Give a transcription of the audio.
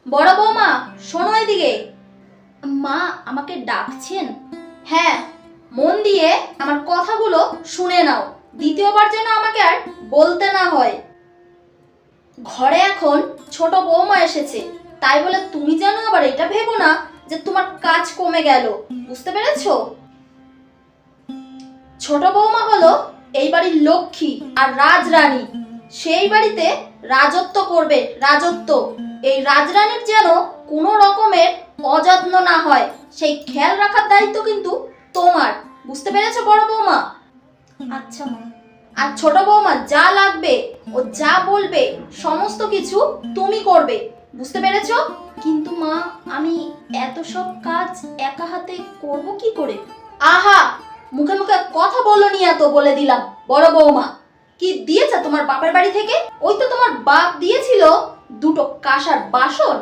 বড় বৌমা, শোনো এদিকে। মা আমাকে ডাকছেন? হ্যাঁ, মন দিয়ে আমার কথাগুলো শুনে নাও, দ্বিতীয়বার যেন আমাকে আর বলতে না হয়। ঘরে এখন ছোট বৌমা এসেছে, তাই বলে তুমি যেন আবার এটা ভেবো না যে তোমার কাজ কমে গেল। বুঝতে পেরেছো? ছোট বৌমা হলো এই বাড়ির লক্ষ্মী আর রাজরানী। সেই বাড়িতে রাজত্ব করবে, রাজত্ব। এই রাজরানীর যেন কোনো রকমের অযত্ন না হয়, সেই খেয়াল রাখার দায়িত্ব কিন্তু তোমার। বুঝতে পেরেছো বড় বৌমা? আচ্ছা মা। আর ছোট বৌমা যা লাগবে, ও যা বলবে সমস্ত কিছু তুমি করবে। বুঝতে পেরেছো? কিন্তু মা, আমি এত সব কাজ একা হাতে করব কি করে? আহা, মুখে মুখে কথা বলনি, এত বলে দিলাম। বড় বৌমা কি দিয়েছে তোমার বাপের বাড়ি থেকে? ওই তো তোমার বাপ দিয়েছিল দুটো কাঁসার বাসন।